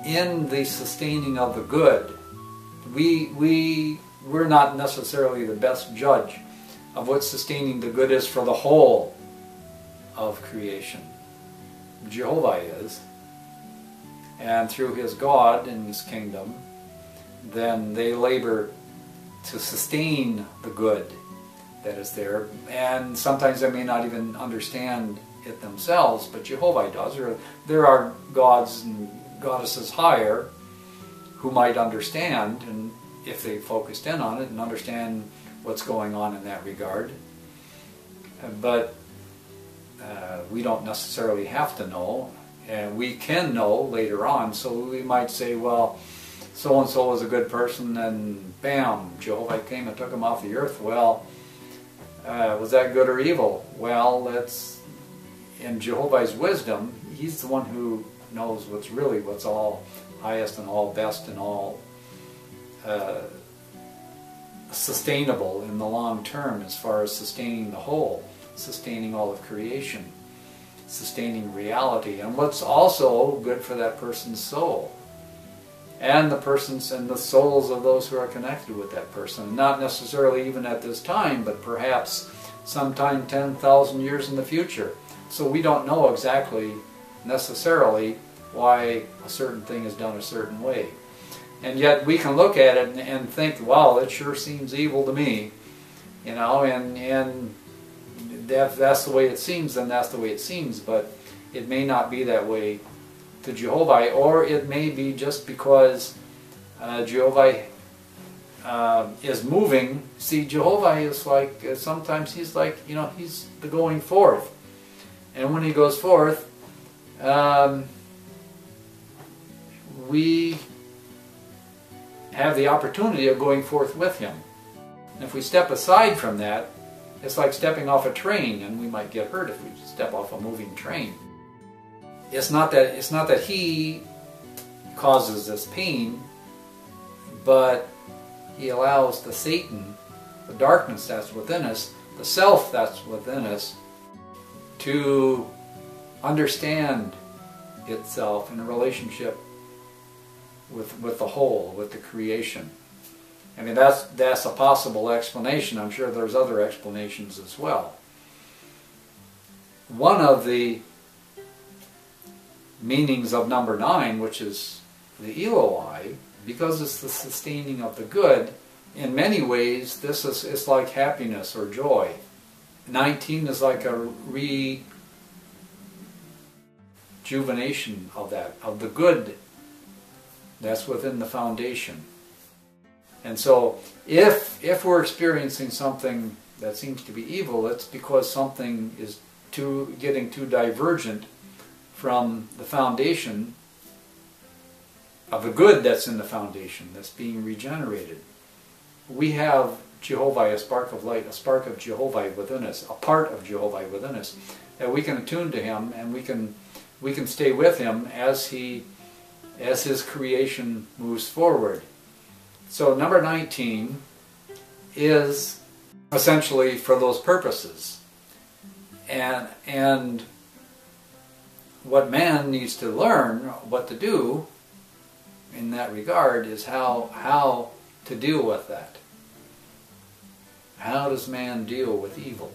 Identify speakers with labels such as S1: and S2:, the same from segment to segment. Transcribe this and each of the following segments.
S1: in the sustaining of the good, we're not necessarily the best judge of what sustaining the good is for the whole of creation. Jehovah is, and through his God and his kingdom, then they labor to sustain the good that is there, and sometimes they may not even understand it themselves, but Jehovah does. Or there are gods and goddesses higher who might understand, and if they focused in on it and understand what's going on in that regard. But we don't necessarily have to know, and we can know later on. So we might say, well, so-and-so was a good person, and bam, Jehovah came and took him off the earth. Well, was that good or evil? Well, that's in Jehovah's wisdom. He's the one who knows what's all highest and all best and all sustainable in the long term, as far as sustaining the whole, sustaining all of creation, sustaining reality, and what's also good for that person's soul and the persons and the souls of those who are connected with that person. Not necessarily even at this time, but perhaps sometime 10,000 years in the future. So we don't know exactly necessarily why a certain thing is done a certain way. And yet we can look at it and think, wow, it sure seems evil to me, you know, and if that's the way it seems, then that's the way it seems. But it may not be that way to Jehovah, or it may be just because Jehovah is moving. See, Jehovah is like, sometimes he's like, you know, he's the going forth. And when he goes forth, we have the opportunity of going forth with him. And if we step aside from that, it's like stepping off a train, and we might get hurt if we step off a moving train. It's not that he causes this pain, but he allows the Satan, the darkness that's within us, the self that's within us, to understand itself in a relationship with the whole, with the creation. I mean, that's a possible explanation. I'm sure there's other explanations as well. One of the meanings of number 9, which is the Eloi, because it's the sustaining of the good, in many ways this is like happiness or joy. 19 is like a rejuvenation of that, of the good that's within the foundation. And so if we're experiencing something that seems to be evil, it's because something is getting too divergent from the foundation of the good that's in the foundation, that's being regenerated. We have Jehovah, a spark of light, a spark of Jehovah within us, a part of Jehovah within us, that we can attune to him, and we can stay with him as his creation moves forward. So number 19 is essentially for those purposes. And what man needs to learn what to do in that regard is how to deal with that. How does man deal with evil?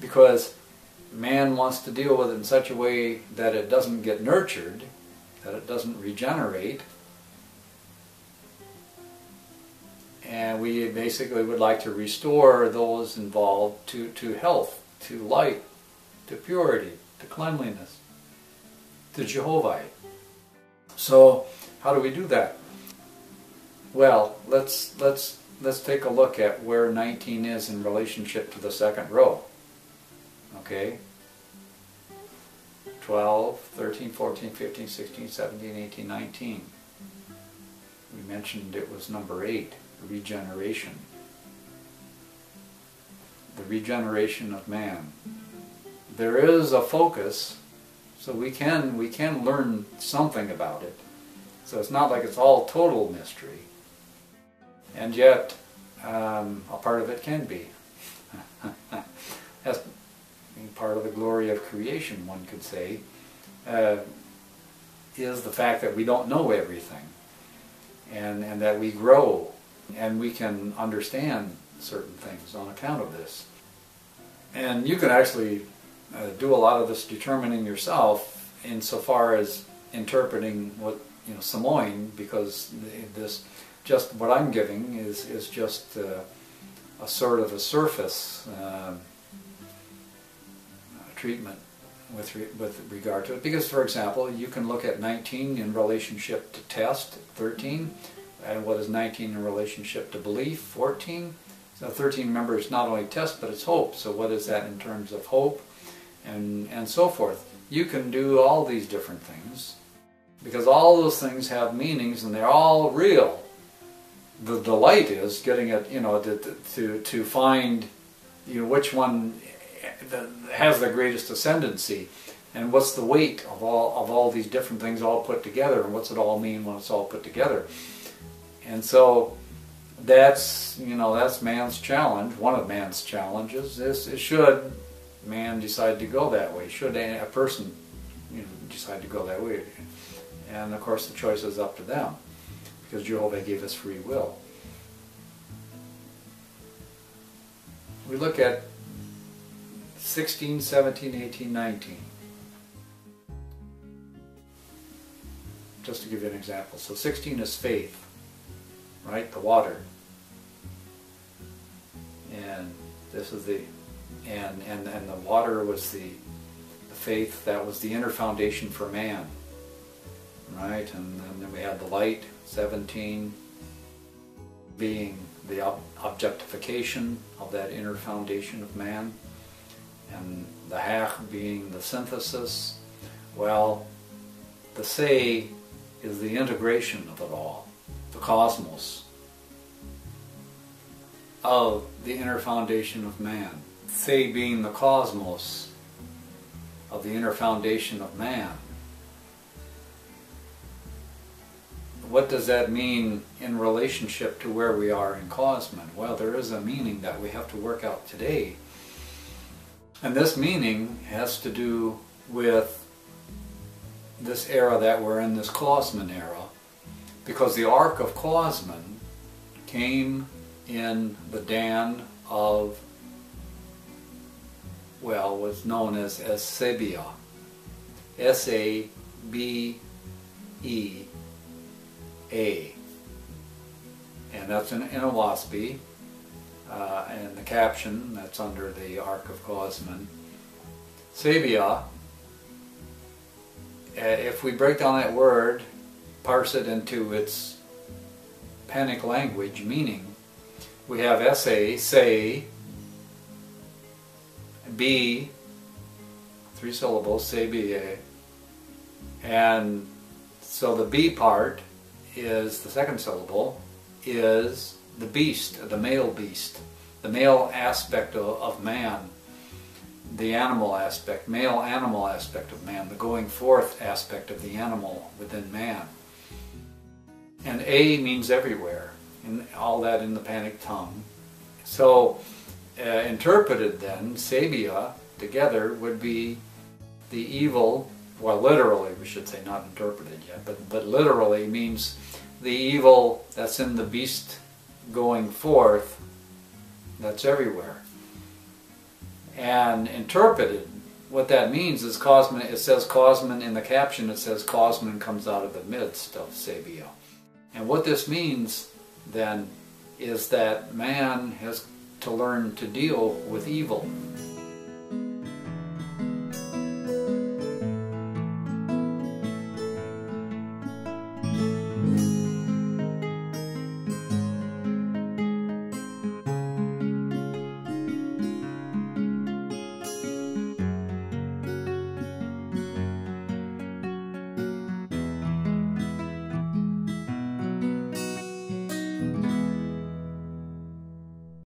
S1: Because man wants to deal with it in such a way that it doesn't get nurtured, that it doesn't regenerate, and we basically would like to restore those involved to health, to light, to purity, to cleanliness, to Jehovah. So how do we do that? Well, let's take a look at where 19 is in relationship to the second row. Okay? 12, 13, 14, 15, 16, 17, 18, 19. We mentioned it was number 8, regeneration. The regeneration of man. There is a focus, so we can learn something about it. So it's not like it's all total mystery. And yet, a part of it can be. As part of the glory of creation, one could say. is the fact that we don't know everything, and that we grow and we can understand certain things on account of this. And you can actually do a lot of this determining yourself insofar as interpreting what, Samoin, because this, just what I'm giving is just a sort of a surface treatment with regard to it. Because, for example, you can look at 19 in relationship to test, 13, and what is 19 in relationship to belief, 14. So 13, remember, is not only test, but it's hope. So what is that in terms of hope, and so forth. You can do all these different things, because all those things have meanings, and they're all real. The delight is getting it, to find, which one has the greatest ascendancy, and what's the weight of all these different things all put together, and what's it all mean when it's all put together. And so that's man's challenge. One of man's challenges is should man decide to go that way? Should a person decide to go that way? And of course the choice is up to them, because Jehovah gave us free will. We look at 16, 17, 18, 19. Just to give you an example. So 16 is faith, right? The water. And this is and the water was the faith that was the inner foundation for man, right? And then we had the light, 17, being the objectification of that inner foundation of man, and the Hach being the synthesis. Well, the Say is the integration of it all, the cosmos, of the inner foundation of man. Say being the cosmos of the inner foundation of man. What does that mean in relationship to where we are in Cosmon? Well, there is a meaning that we have to work out today. And this meaning has to do with this era that we're in, this Cosmon era, because the arc of Cosmon came in the Dan of, well, what's known as Sabia. S-A-B-E-A. And that's in Oahspe. And the caption, that's under the Ark of Cosmon. Sabia, if we break down that word, parse it into its Panic language meaning, we have S-A, say, B, 3 syllables, say, B-A. And so the B part is, the second syllable, is the beast, the male beast, the male aspect of man, the animal aspect, male animal aspect of man, the going forth aspect of the animal within man. And A means everywhere, and all that in the Panic tongue. So interpreted then, Sabia together would be the evil, well, literally we should say, not interpreted yet, but literally means the evil that's in the beast going forth, that's everywhere. And interpreted, what that means is Cosmon, it says Cosmon in the caption, it says Cosmon comes out of the midst of Sabia. And what this means then is that man has to learn to deal with evil.